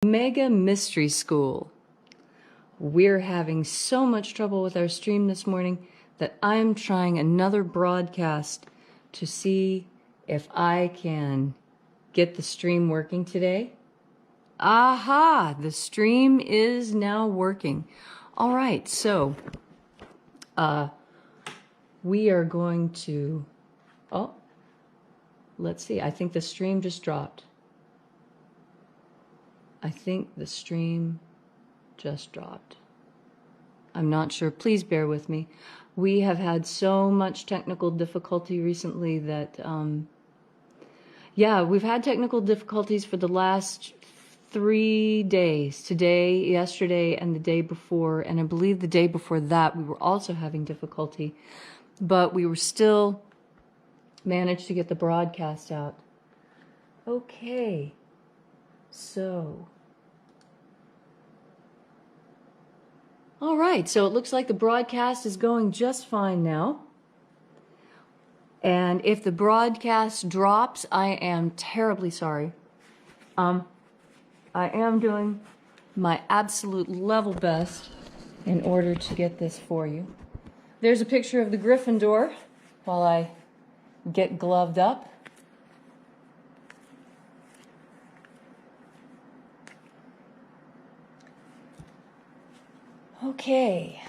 Omega Mystery School. We're having so much trouble with our stream this morning that I'm trying another broadcast to see if I can get the stream working today. Aha! The stream is now working. All right, so we are going to, oh, let's see. I think the stream just dropped. I think the stream just dropped. I'm not sure. Please bear with me. We have had so much technical difficulty recently that, yeah, we've had technical difficulties for the last 3 days. Today, yesterday, and the day before. And I believe the day before that we were also having difficulty. But we were still managed to get the broadcast out. Okay. So, all right, so it looks like the broadcast is going just fine now. And if the broadcast drops, I am terribly sorry. I am doing my absolute level best in order to get this for you. There's a picture of the Griffin door while I get gloved up. Okay,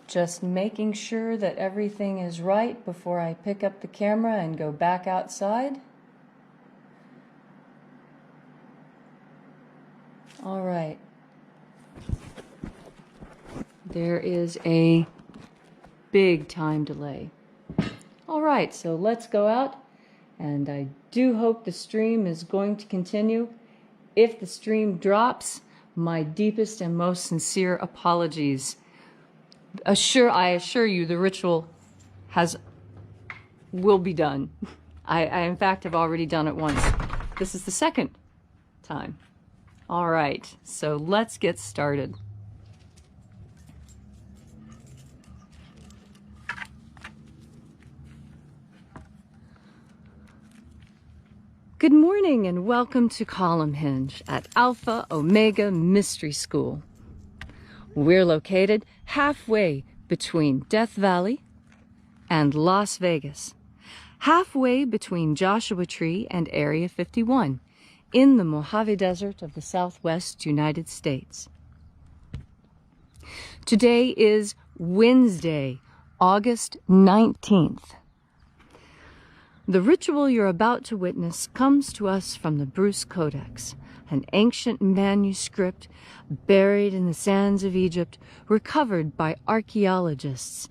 just making sure that everything is right before I pick up the camera and go back outside. All right, there is a big time delay. All right, so let's go out, and I do hope the stream is going to continue. If the stream drops, my deepest and most sincere apologies. I assure you the ritual will be done. I in fact have already done it once. This is the second time. All right, so let's get started. Good morning and welcome to Column Hinge at Alpha Ωmega Mystery School. We're located halfway between Death Valley and Las Vegas, halfway between Joshua Tree and Area 51 in the Mojave Desert of the Southwest United States. Today is Wednesday, August 19th. The ritual you're about to witness comes to us from the Bruce Codex, an ancient manuscript buried in the sands of Egypt, recovered by archaeologists,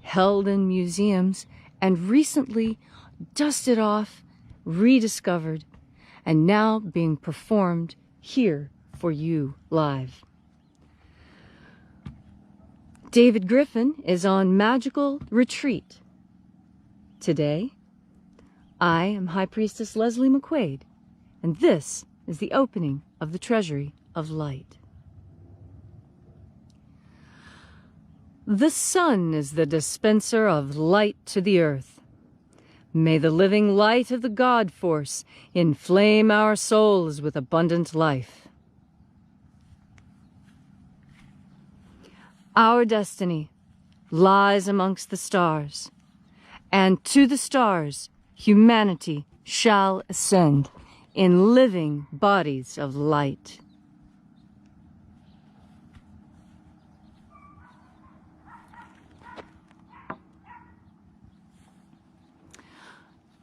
held in museums, and recently dusted off, rediscovered, and now being performed here for you live. David Griffin is on magical retreat. Today, I am High Priestess Leslie McQuade, and this is the opening of the Treasury of Light. The sun is the dispenser of light to the earth. May the living light of the God Force inflame our souls with abundant life. Our destiny lies amongst the stars, and to the stars humanity shall ascend in living bodies of light.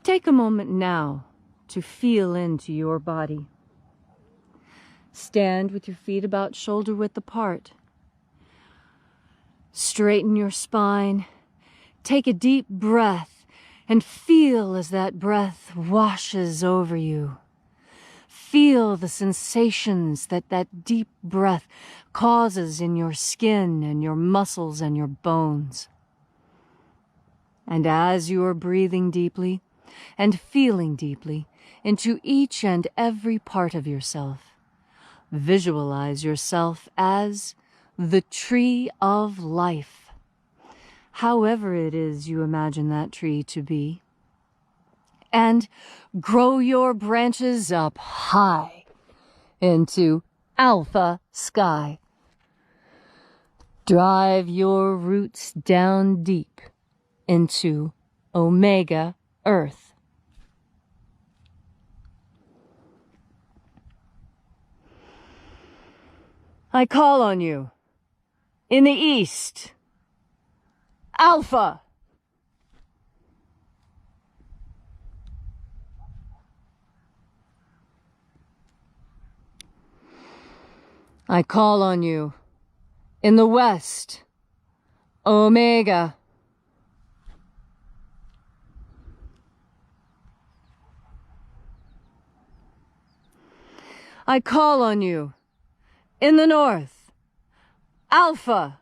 Take a moment now to feel into your body. Stand with your feet about shoulder width apart. Straighten your spine. Take a deep breath. And feel as that breath washes over you. Feel the sensations that that deep breath causes in your skin and your muscles and your bones. And as you are breathing deeply and feeling deeply into each and every part of yourself, visualize yourself as the tree of life. However it is you imagine that tree to be, and grow your branches up high into Alpha sky. Drive your roots down deep into Omega Earth. I call on you in the east, Alpha. I call on you in the west, Omega. I call on you in the north, Alpha.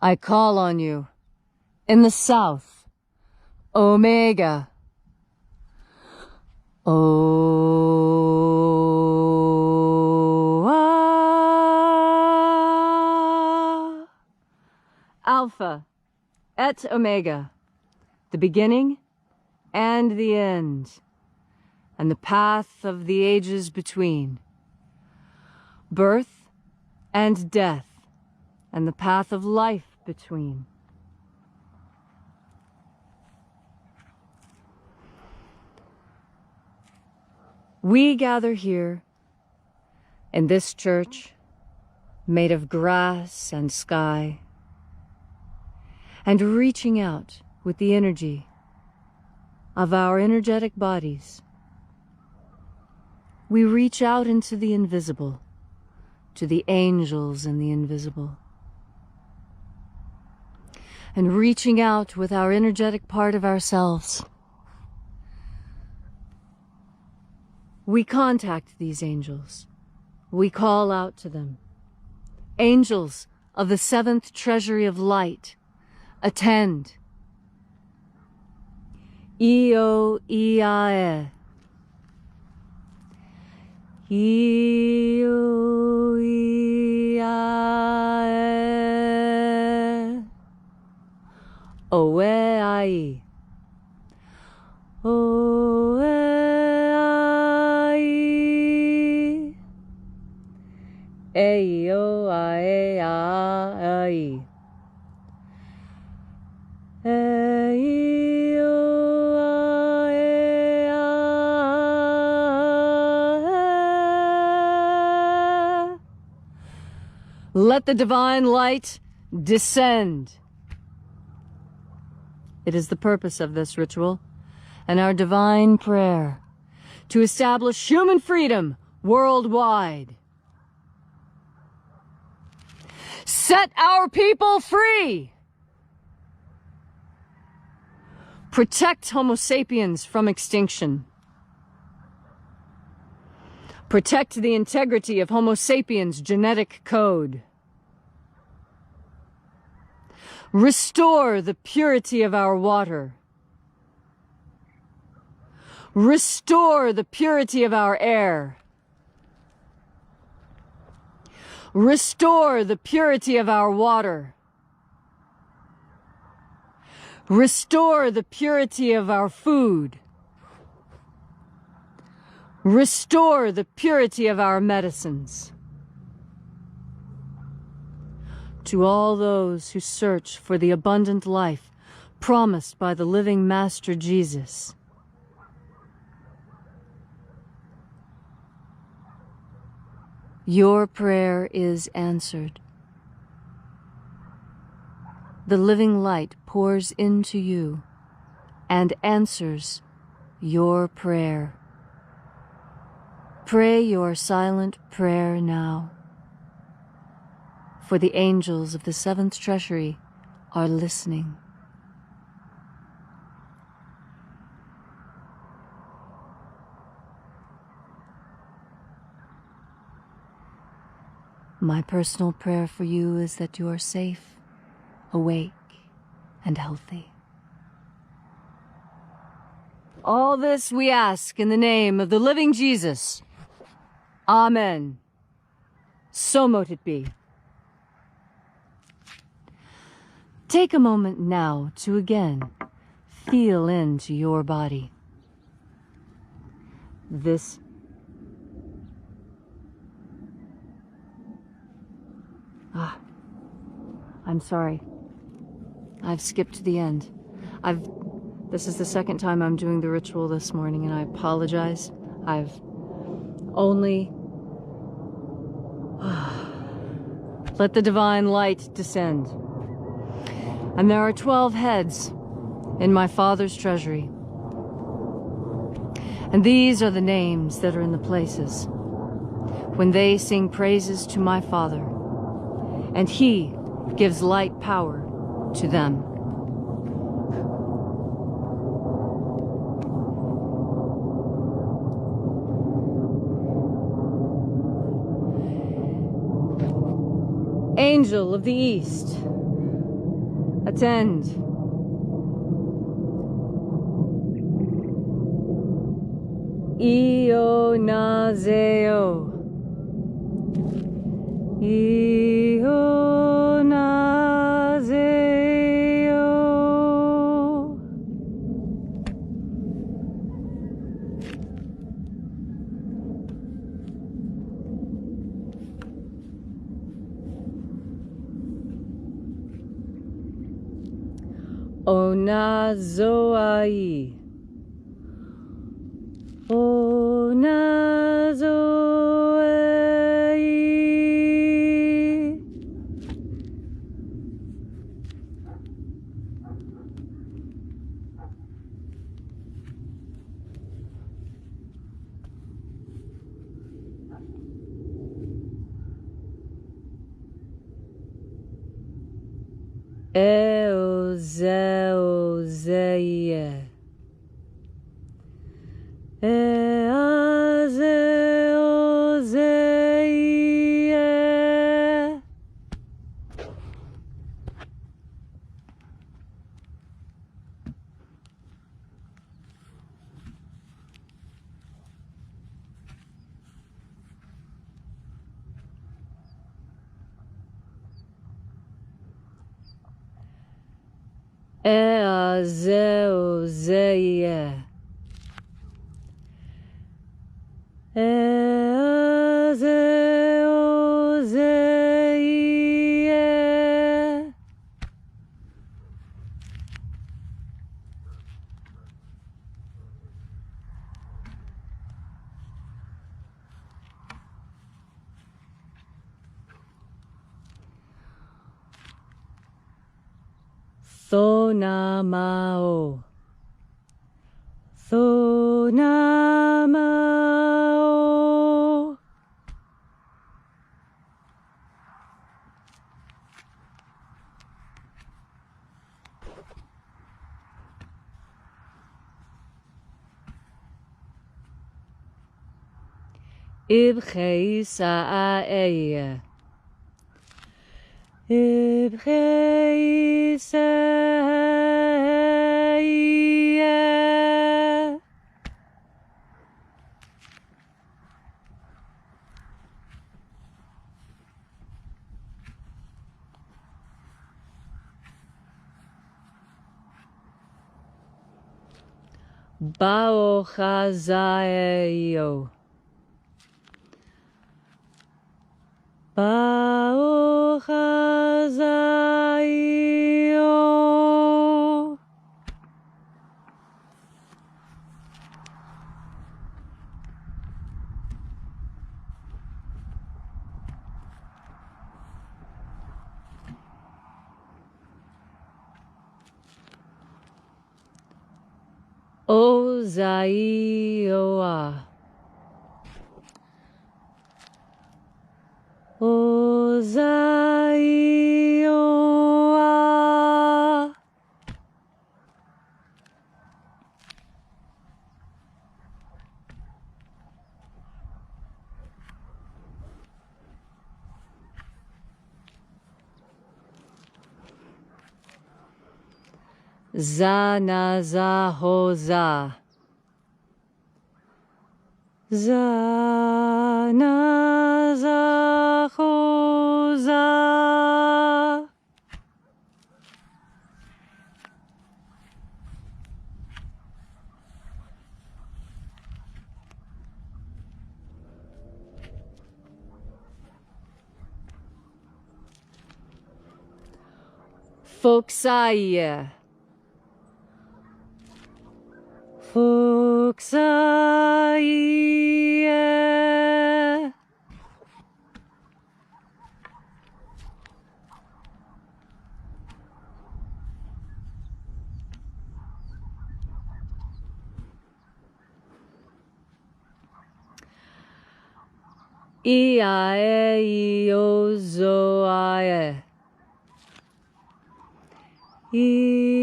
I call on you in the south, Omega. Alpha et Omega, the beginning and the end, and the path of the ages between. Birth and death, and the path of life between. We gather here in this church made of grass and sky, and reaching out with the energy of our energetic bodies, we reach out into the invisible, to the angels in the invisible. And reaching out with our energetic part of ourselves, we contact these angels. We call out to them. Angels of the seventh treasury of light, attend. Io Iae. Io Iae. Oe ai. Oe ai. Eio ae ai. Eio ae ai. Let the divine light descend. It is the purpose of this ritual and our divine prayer to establish human freedom worldwide. Set our people free! Protect Homo sapiens from extinction. Protect the integrity of Homo sapiens' genetic code. Restore the purity of our water. Restore the purity of our air. Restore the purity of our water. Restore the purity of our food. Restore the purity of our medicines. To all those who search for the abundant life promised by the living Master Jesus, your prayer is answered. The living light pours into you and answers your prayer. Pray your silent prayer now, for the angels of the seventh treasury are listening. My personal prayer for you is that you are safe, awake, and healthy. All this we ask in the name of the living Jesus. Amen. So mote it be. Take a moment now to again feel into your body. I'm sorry. I've skipped to the end. This is the second time I'm doing the ritual this morning, and I apologize. I've only let the divine light descend. And there are 12 heads in my father's treasury. And these are the names that are in the places when they sing praises to my father, and he gives light power to them. Angel of the East, attend. Io Nazeo. Io Nazeo. Onazoai. Onazoai. Eozeozeie. Eazeozeie. Eazeozeie. Eazeozeie. Thonamao. Thonamao. Ibcheisa'aeya. Ibcheisa'eya. Baochazaeo. Baochazaeo. Ozaioa. Ozaioa. Zanazahoza. Zanazahoza. Foxaia. Foxaia. Iae-iozoae. Iae-iozoae.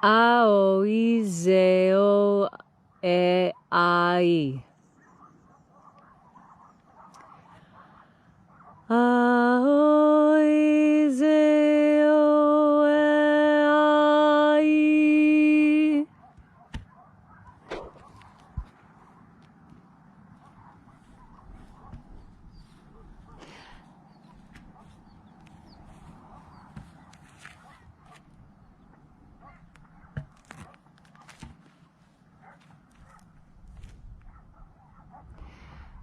Aoizeo-e-ai. Aoizeo-e-ai.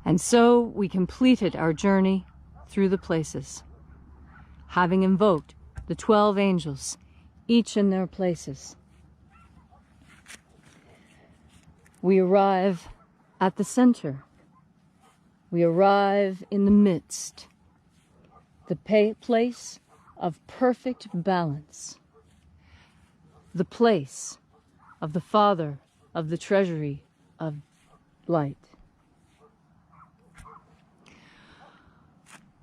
And so we completed our journey through the places, having invoked the 12 angels, each in their places. We arrive at the center. We arrive in the midst, the place of perfect balance, the place of the Father of the Treasury of Light.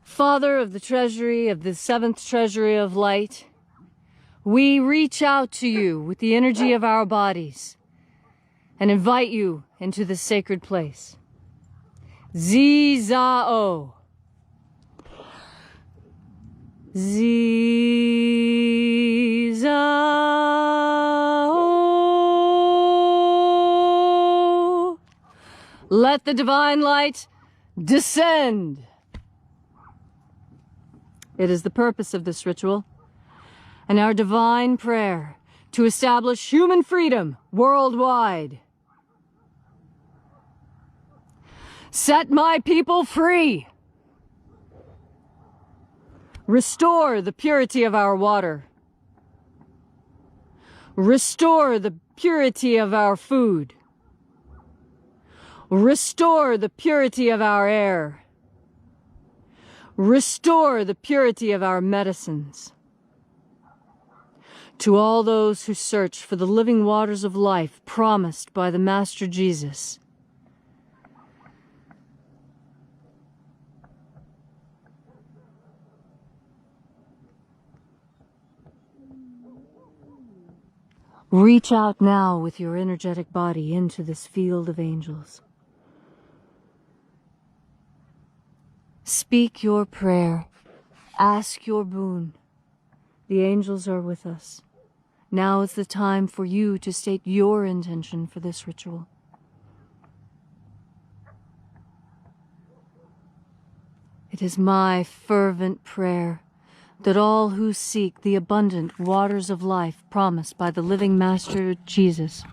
Father of the Treasury of the 7th Treasury of Light, we reach out to you with the energy of our bodies and invite you into this sacred place. Zizao. Zizao. Let the divine light descend. It is the purpose of this ritual and our divine prayer to establish human freedom worldwide. Set my people free. Restore the purity of our water. Restore the purity of our food. Restore the purity of our air. Restore the purity of our medicines. To all those who search for the living waters of life promised by the Master Jesus, reach out now with your energetic body into this field of angels. Speak your prayer. Ask your boon. The angels are with us. Now is the time for you to state your intention for this ritual. It is my fervent prayer that all who seek the abundant waters of life promised by the living Master Jesus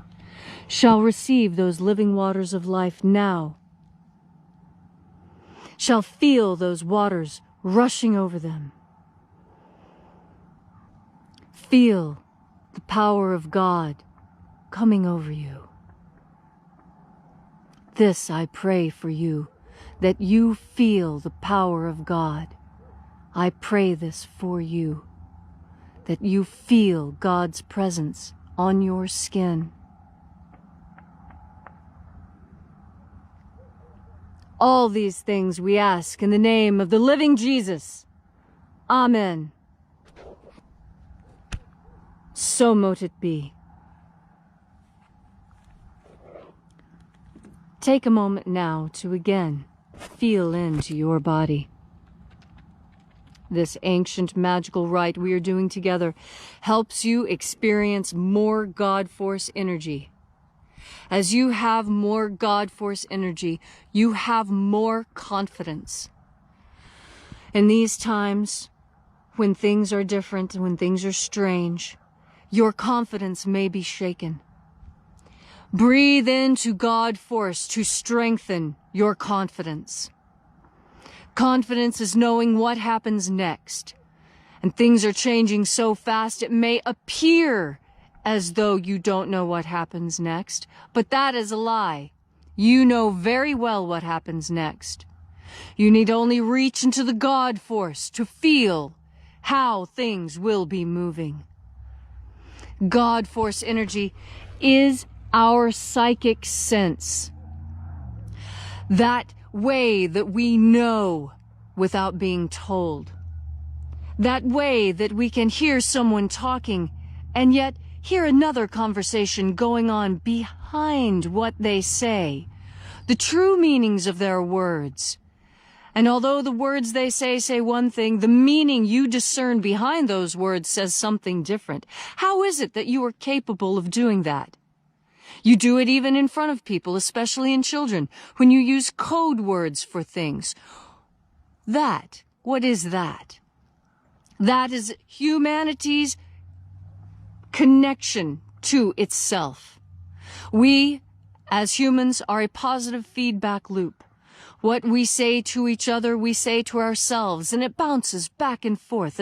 shall receive those living waters of life now, shall feel those waters rushing over them. Feel the power of God coming over you. This I pray for you, that you feel the power of God. I pray this for you, that you feel God's presence on your skin. All these things we ask in the name of the living Jesus. Amen. So mote it be. Take a moment now to again feel into your body. This ancient magical rite we are doing together helps you experience more God Force energy. As you have more God Force energy, you have more confidence. In these times, when things are different, when things are strange, your confidence may be shaken. Breathe into God Force to strengthen your confidence. Confidence is knowing what happens next. And things are changing so fast it may appear as though you don't know what happens next, but that is a lie. You know very well what happens next. You need only reach into the God Force to feel how things will be moving. God Force energy is our psychic sense. That way that we know without being told. That way that we can hear someone talking and yet hear another conversation going on behind what they say. The true meanings of their words. And although the words they say one thing, the meaning you discern behind those words says something different. How is it that you are capable of doing that? You do it even in front of people, especially in children, when you use code words for things. What is that? That is humanity's connection to itself. We, as humans, are a positive feedback loop. What we say to each other, we say to ourselves, and it bounces back and forth,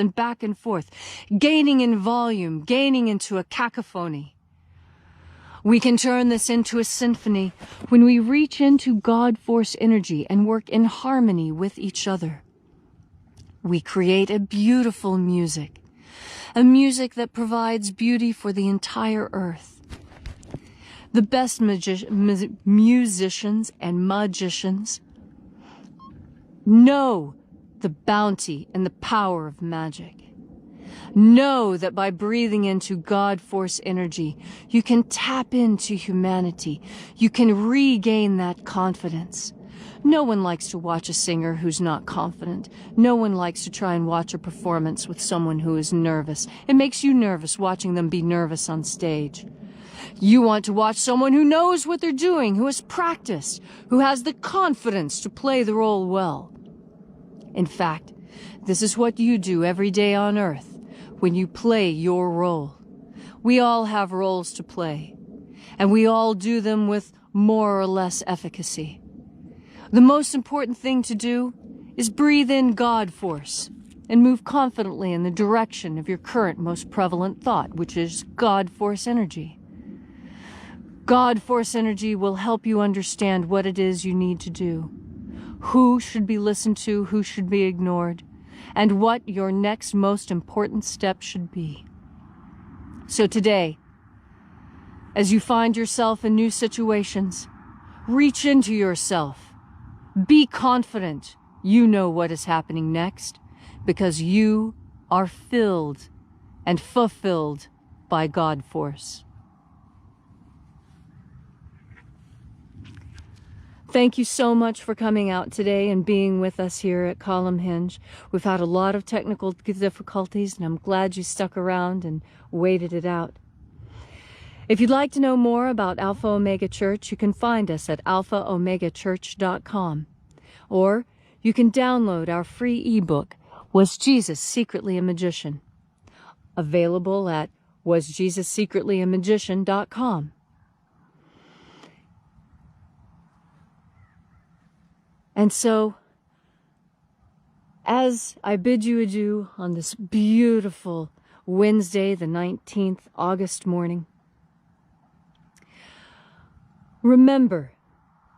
gaining in volume, gaining into a cacophony. We can turn this into a symphony when we reach into God Force energy and work in harmony with each other. We create a beautiful music, a music that provides beauty for the entire earth. The best musicians and magicians know the bounty and the power of magic. Know that by breathing into God Force energy, you can tap into humanity. You can regain that confidence. No one likes to watch a singer who's not confident. No one likes to try and watch a performance with someone who is nervous. It makes you nervous watching them be nervous on stage. You want to watch someone who knows what they're doing, who has practiced, who has the confidence to play the role well. In fact, this is what you do every day on Earth when you play your role. We all have roles to play, and we all do them with more or less efficacy. The most important thing to do is breathe in God Force and move confidently in the direction of your current most prevalent thought, which is God Force energy. God Force energy will help you understand what it is you need to do, who should be listened to, who should be ignored, and what your next most important step should be. So today, as you find yourself in new situations, reach into yourself. Be confident you know what is happening next, because you are filled and fulfilled by God Force. Thank you so much for coming out today and being with us here at Column Hinge. We've had a lot of technical difficulties, and I'm glad you stuck around and waited it out. If you'd like to know more about Alpha Omega Church, you can find us at alphaomegachurch.com. Or you can download our free ebook, Was Jesus Secretly a Magician? Available at wasjesussecretlyamagician.com. And so, as I bid you adieu on this beautiful Wednesday, the 19th August morning, remember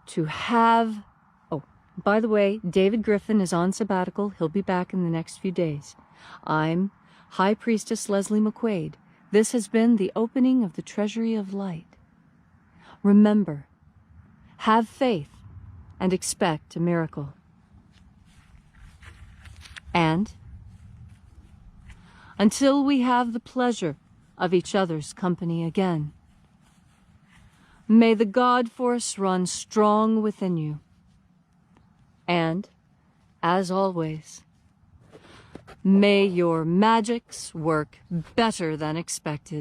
to have... Oh, by the way, David Griffin is on sabbatical. He'll be back in the next few days. I'm High Priestess Leslie McQuade. This has been the opening of the Treasury of Light. Remember, have faith and expect a miracle. And until we have the pleasure of each other's company again, may the God Force run strong within you. And, as always, may your magics work better than expected.